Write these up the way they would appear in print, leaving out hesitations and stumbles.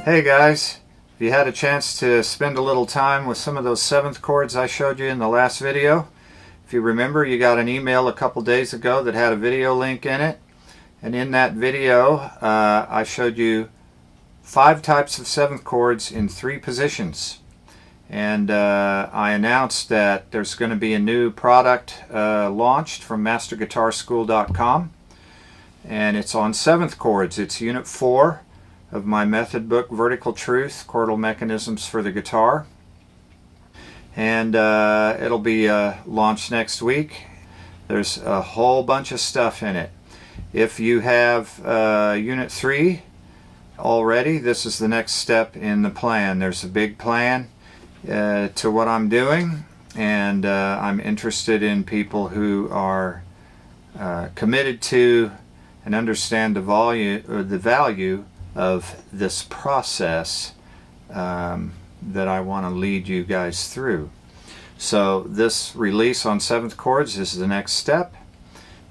Hey guys, if you had a chance to spend a little time with some of those seventh chords I showed you in the last video, if you remember, you got an email a couple days ago that had a video link in it, and in that video I showed you 5 types of seventh chords in 3 positions, and I announced that there's going to be a new product launched from masterguitarschool.com, and it's on seventh chords. It's Unit 4 of my method book, Vertical Truth, Chordal Mechanisms for the Guitar. And it'll be launched next week. There's a whole bunch of stuff in it. If you have Unit 3 already, this is the next step in the plan. There's a big plan to what I'm doing, and I'm interested in people who are committed to and understand the value of this process that I want to lead you guys through. So this release on seventh chords is the next step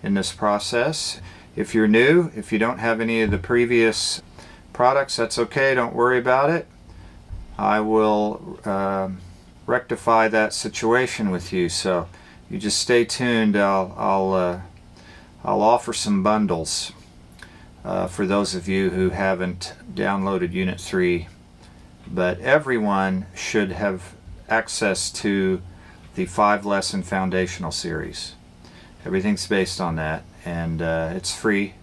in this process. If you're new, if you don't have any of the previous products, that's okay, don't worry about it. I will rectify that situation with you, so you just stay tuned. I'll offer some bundles for those of you who haven't downloaded Unit 3, but everyone should have access to the 5-lesson foundational series. Everything's based on that, and it's free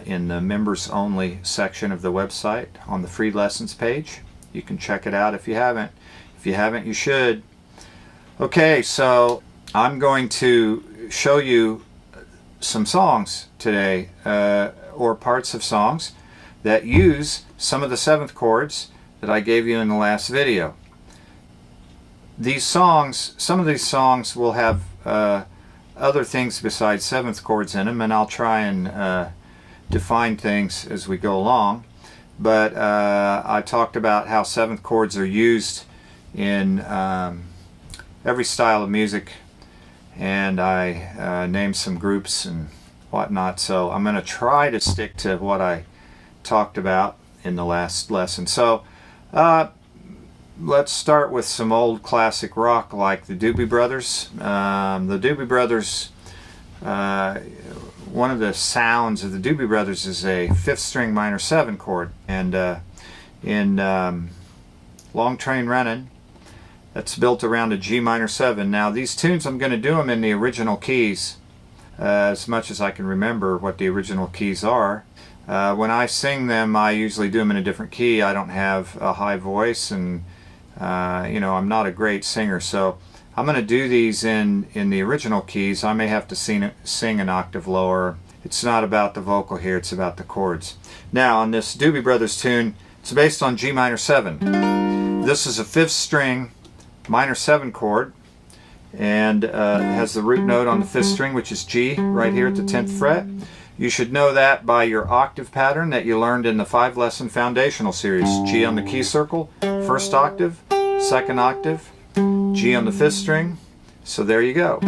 in the members only section of the website on the free lessons page. You can check it out if you haven't. If you haven't, you should. Okay, so I'm going to show you some songs today, or parts of songs that use some of the seventh chords that I gave you in the last video. These songs, some of these songs will have other things besides seventh chords in them, and I'll try and define things as we go along. But I talked about how seventh chords are used in every style of music, and I named some groups and whatnot, so I'm going to try to stick to what I talked about in the last lesson. So let's start with some old classic rock like the Doobie Brothers. The Doobie Brothers, one of the sounds of the Doobie Brothers is a 5th string minor 7 chord, and in Long Train Running, that's built around a G minor 7. Now these tunes, I'm going to do them in the original keys, as much as I can remember what the original keys are. When I sing them, I usually do them in a different key. I don't have a high voice, and you know, I'm not a great singer, so I'm going to do these in the original keys. I may have to sing an octave lower. It's not about the vocal here, it's about the chords. Now on this Doobie Brothers tune, it's based on G minor 7. This is a 5th string minor 7 chord, and it has the root note on the 5th string, which is G, right here at the 10th fret. You should know that by your octave pattern that you learned in the 5-lesson foundational series. G on the key circle, 1st octave, 2nd octave, G on the 5th string. So there you go.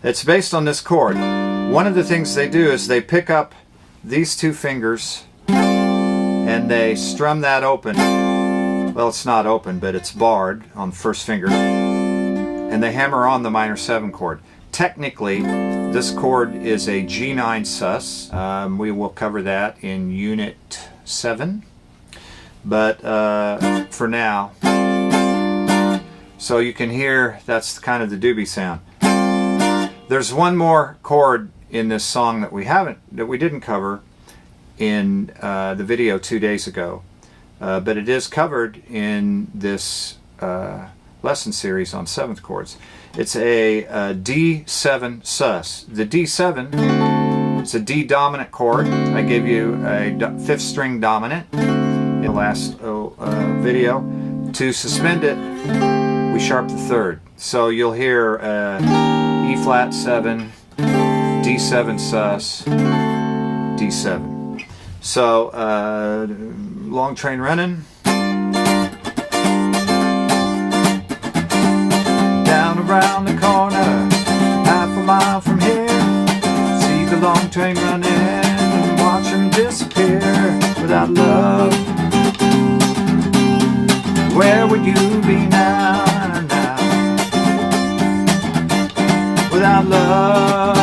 It's based on this chord. One of the things they do is they pick up these 2 fingers and they strum that open. Well, it's not open, but it's barred on the 1st finger, and they hammer on the minor 7 chord. Technically, this chord is a G9 sus. We will cover that in Unit 7, but for now, so you can hear that's kind of the doobie sound. There's one more chord in this song that we didn't cover in the video 2 days ago. But it is covered in this lesson series on seventh chords. It's a D7 sus. The D7 is a D dominant chord. I gave you a 5th string dominant in the last video. To suspend it, we sharp the 3rd. So you'll hear E flat 7, D7 sus, D7. So Long Train Running. Down around the corner, half a mile from here, see the long train running, watch him disappear without love. Where would you be now, now, without love?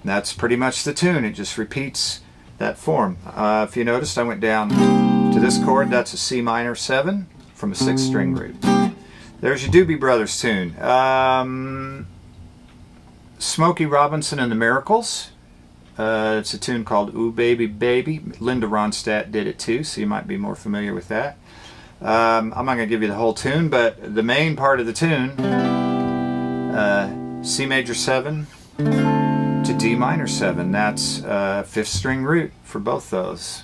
That's pretty much the tune. It just repeats that form. If you noticed, I went down to this chord. That's a C minor 7 from a 6-string root. There's your Doobie Brothers tune. Smokey Robinson and the Miracles. It's a tune called Ooh Baby Baby. Linda Ronstadt did it too, so you might be more familiar with that. I'm not going to give you the whole tune, but the main part of the tune, C major 7 to D minor 7. That's 5th string root for both those.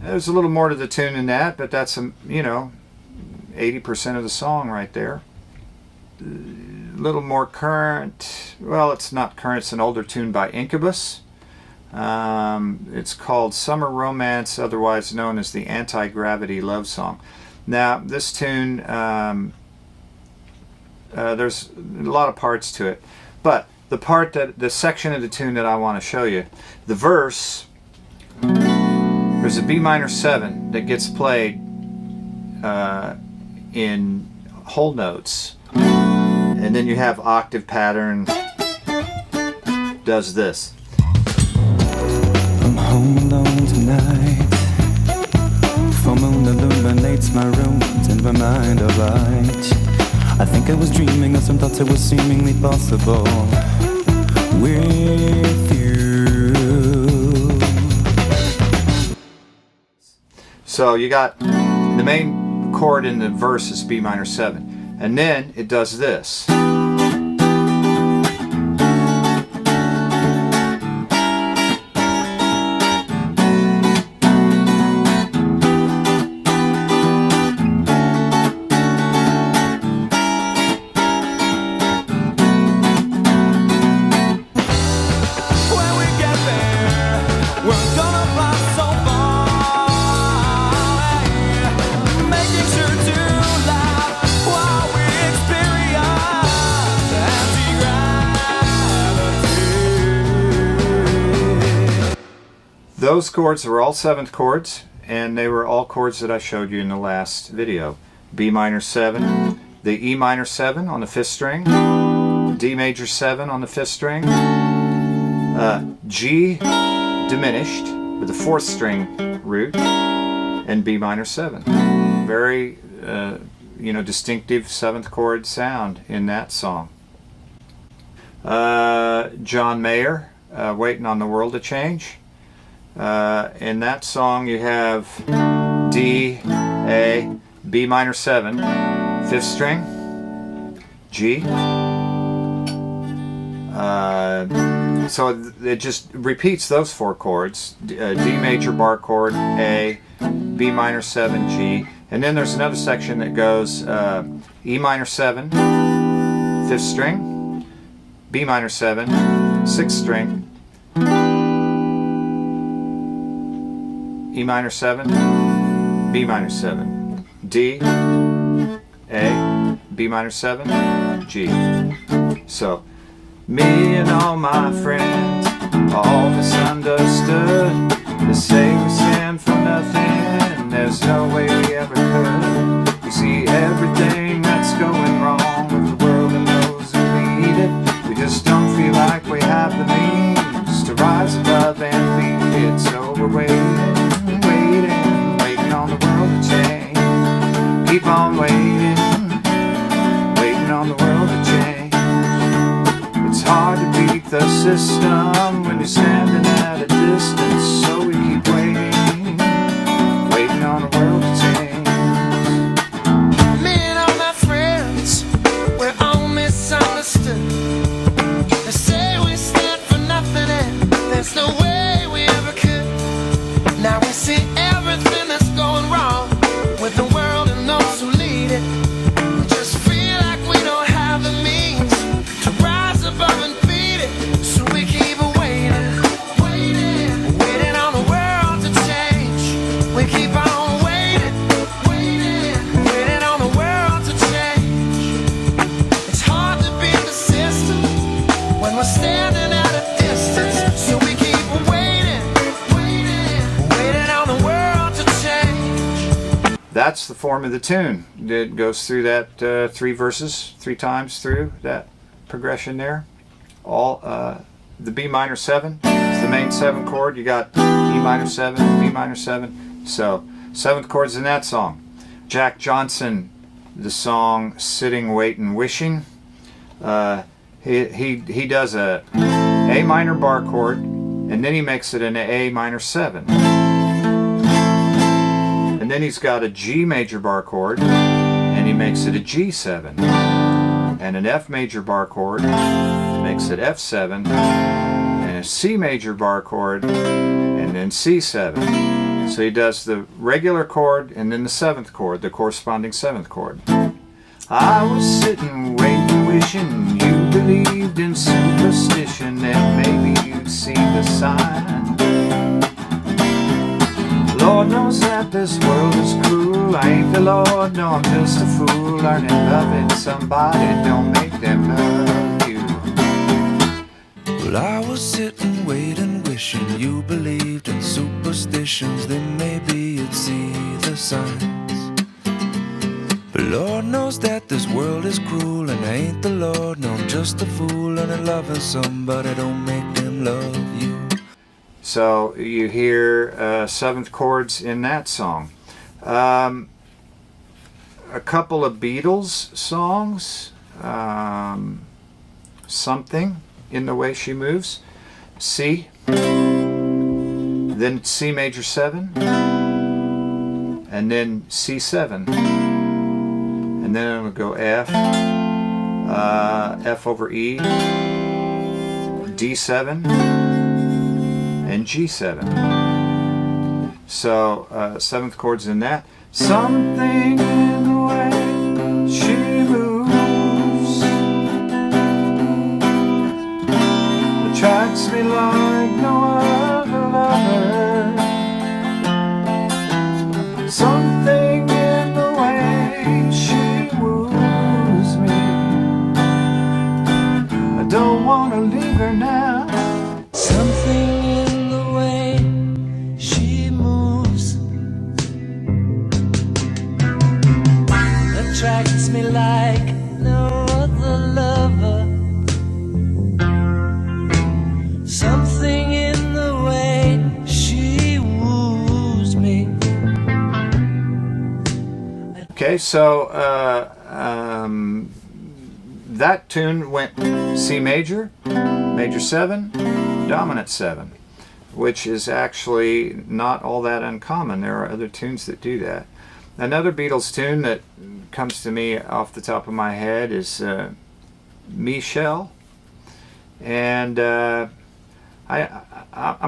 There's a little more to the tune than that, but that's, you know, 80% of the song right there. A little more current. Well, it's not current. It's an older tune by Incubus. It's called Summer Romance, otherwise known as the Anti-Gravity Love Song. Now, this tune, there's a lot of parts to it, but the section of the tune that I want to show you, the verse, there's a B minor 7 that gets played in whole notes, and then you have octave pattern, does this. I'm home alone tonight. Full moon illuminates my room, in my mind of light. I think I was dreaming of some thoughts that were seemingly possible with you. So you got the main chord in the verse is B minor 7, and then it does this. Those chords were all 7th chords, and they were all chords that I showed you in the last video. B minor 7, the E minor 7 on the 5th string, D major 7 on the 5th string, G diminished with a 4th string root, and B minor 7. Very distinctive 7th chord sound in that song. John Mayer, Waiting on the World to Change. In that song you have D, A, B minor 7, 5th string, G. So it just repeats those 4 chords, D major bar chord, A, B minor 7, G. And then there's another section that goes E minor 7, 5th string, B minor 7, 6th string, E minor 7, B minor 7, D, A, B minor 7, G. So, me and all my friends, all misunderstood. They say we stand for nothing, there's no way we ever could. We see everything that's going wrong with the world and those who lead it. We just don't feel like we have the means to rise above and beat it. So we're waiting, waiting, waiting on the world to change. Keep on waiting, waiting on the world to change. It's hard to beat the system when you're standing at a distance. So we keep waiting, waiting on the world to change. Me and all my friends, we're all misunderstood. They say we stand for nothing and there's no way we ever could. Now we see everything that's going wrong with the world and those who lead it. We just feel like we don't have the means to rise above and beat it. So we keep waiting, waiting, waiting on the world to change. We keep on waiting, waiting, waiting on the world to change. It's hard to beat the system when we're standing at a distance. So we keep waiting, waiting, waiting on the world to change. That's the form of the tune. It goes through that 3 verses, 3 times through that progression there. All the B minor 7 is the main 7 chord. You got E minor 7, B minor 7. So 7th chord's in that song. Jack Johnson, the song "Sitting, Waiting, Wishing." He does a A minor bar chord, and then he makes it an A minor 7. And then he's got a G major bar chord, and he makes it a G7. And an F major bar chord, makes it F7. And a C major bar chord, and then C7. So he does the regular chord and then the 7th chord, the corresponding 7th chord. I was sitting, waiting, wishing you believed in superstition, and maybe you'd see the sign. Lord knows that this world is cruel. I ain't the Lord, no, I'm just a fool. Learning loving somebody don't make them love you. Well, I was sitting, waiting, wishing you believed in superstitions. Then maybe you'd see the signs. But Lord knows that this world is cruel, and I ain't the Lord, no, I'm just a fool. Learning loving somebody don't make them love you. So you hear 7th chords in that song. A couple of Beatles songs. Something in the Way She Moves. C. Then C major 7. And then C7. And then I'm going to go F. F over E. D7. And G7. So 7th chord's in that. Something in the way she moves attracts me like no other lover. Something in the way she woos me. I don't want to leave her now. Something in the way she moves attracts me like no other lover. Something in the way she woos me. Okay, so that tune went C major, major 7, dominant 7, which is actually not all that uncommon. There are other tunes that do that. Another Beatles tune that comes to me off the top of my head is Michelle, and I'm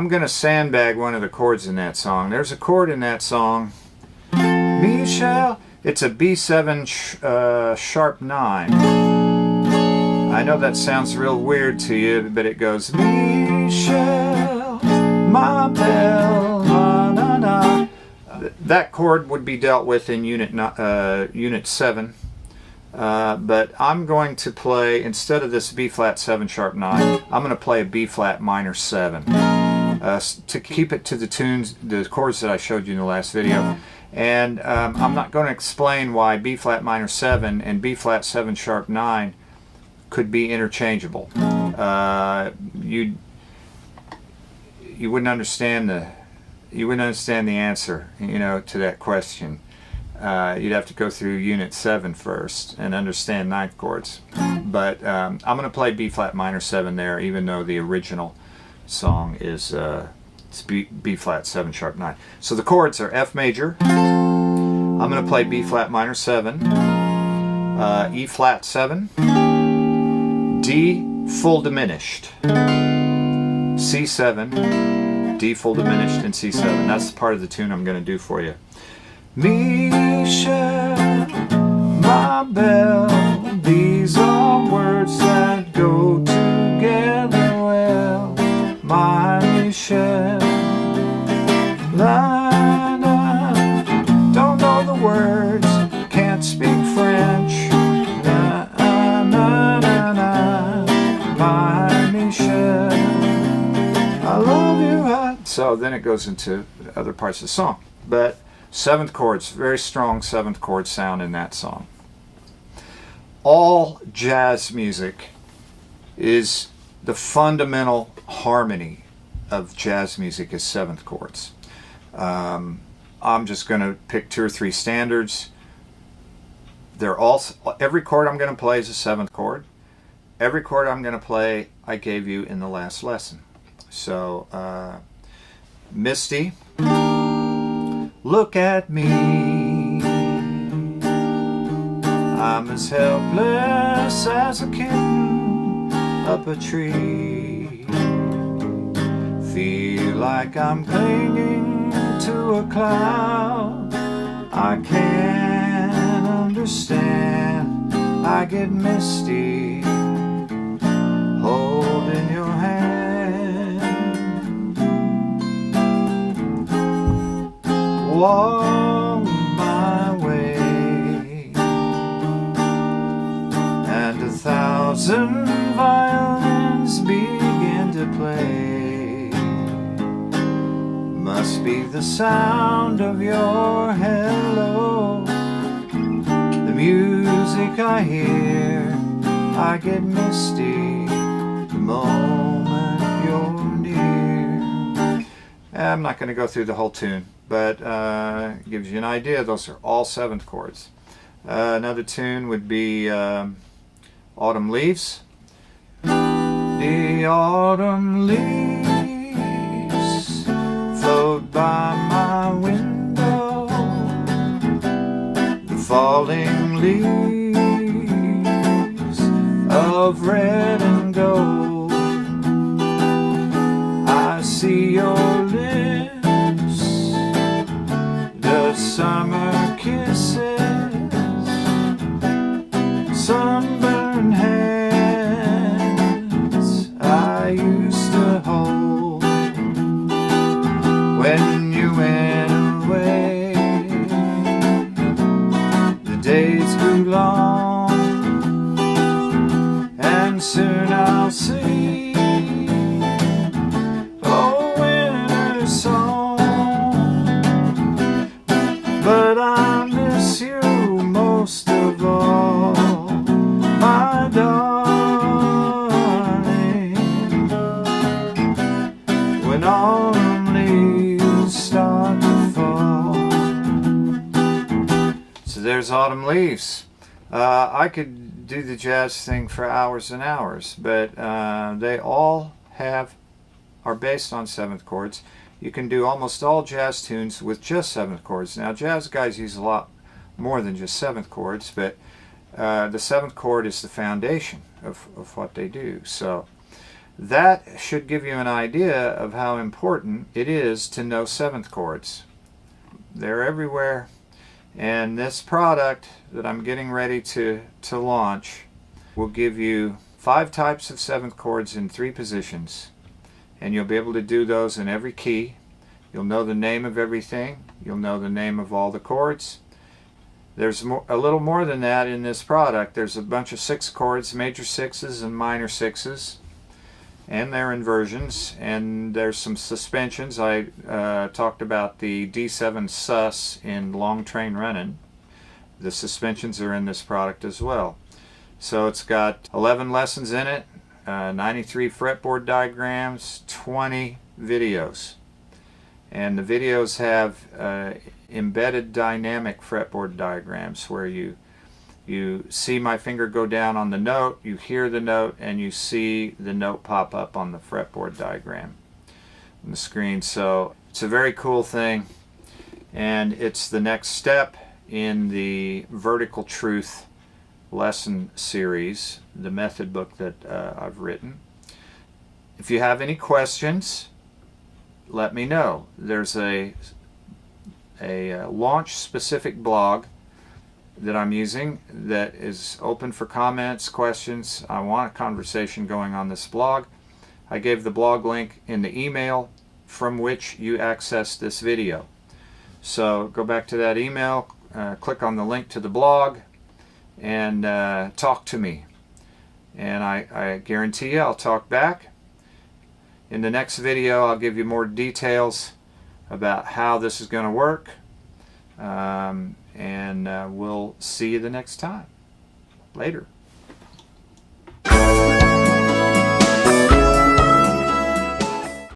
going to sandbag one of the chords in that song. There's a chord in that song, Michelle. It's a B7 sharp 9. I know that sounds real weird to you, but it goes Michelle, my belle, na na na. That chord would be dealt with in unit 7, but I'm going to play, instead of this B flat 7 sharp 9, I'm going to play a B flat minor 7. to keep it to the tunes, the chords that I showed you in the last video. And I'm not going to explain why B flat minor 7 and B flat 7 sharp 9 could be interchangeable. You wouldn't understand the answer, you know, to that question. You'd have to go through Unit 7 first and understand ninth chords. But I'm going to play B flat minor 7 there, even though the original song is it's B flat 7 sharp 9. So the chords are F major. I'm going to play B flat minor 7, E flat 7, D full diminished, C7, D full diminished, and C7. That's the part of the tune I'm going to do for you. Michelle, my belle, these are words that go together well. My Michelle, Lana, don't know the words, can't speak French. Na na na na, my Michelle, I love you. So then it goes into other parts of the song, but seventh chords, very strong seventh chord sound in that song. All jazz music is the fundamental harmony of jazz music is seventh chords. I'm just going to pick 2 or 3 standards. They're all, every chord I'm going to play is a seventh chord. Every chord I'm going to play I gave you in the last lesson. So Misty, look at me, I'm as helpless as a kitten up a tree. Feel like I'm clinging to a cloud. I can't understand, I get misty holding your hand. Walk my way, and 1,000 violins begin to play. Must be the sound of your hello, the music I hear. I get misty the moment you're near. I'm not going to go through the whole tune, but it gives you an idea. Those are all seventh chords. Another tune would be Autumn Leaves. The autumn leaves float by my window, the falling leaves of red and gold. I see your lips, the summer kisses, sunburned hands I used to hold when you went away. The days grew long, and soon I'll see a winter song. But I miss you most of all, my darling, when autumn leaves start to fall. So there's Autumn Leaves. I could do the jazz thing for hours and hours, but they all are based on seventh chords. You can do almost all jazz tunes with just seventh chords. Now jazz guys use a lot more than just seventh chords, but the seventh chord is the foundation of what they do. So that should give you an idea of how important it is to know seventh chords. They're everywhere, and this product that I'm getting ready to launch will give you 5 types of seventh chords in 3 positions, and you'll be able to do those in every key. You'll know the name of everything. You'll know the name of all the chords. There's a little more than that in this product. There's a bunch of 6 chords, major 6s and minor 6s. and their inversions, and there's some suspensions. I talked about the D7 Sus in long train running. The suspensions are in this product as well. So it's got 11 lessons in it, 93 fretboard diagrams, 20 videos. And the videos have embedded dynamic fretboard diagrams where you see my finger go down on the note, you hear the note, and you see the note pop up on the fretboard diagram on the screen. So it's a very cool thing, and it's the next step in the Vertical Truth lesson series, the method book that I've written. If you have any questions, let me know. There's a launch specific blog that I'm using that is open for comments, questions. I want a conversation going on this blog. I gave the blog link in the email from which you access this video. So go back to that email, click on the link to the blog, and talk to me. And I guarantee you I'll talk back. In the next video I'll give you more details about how this is going to work. And we'll see you the next time. Later.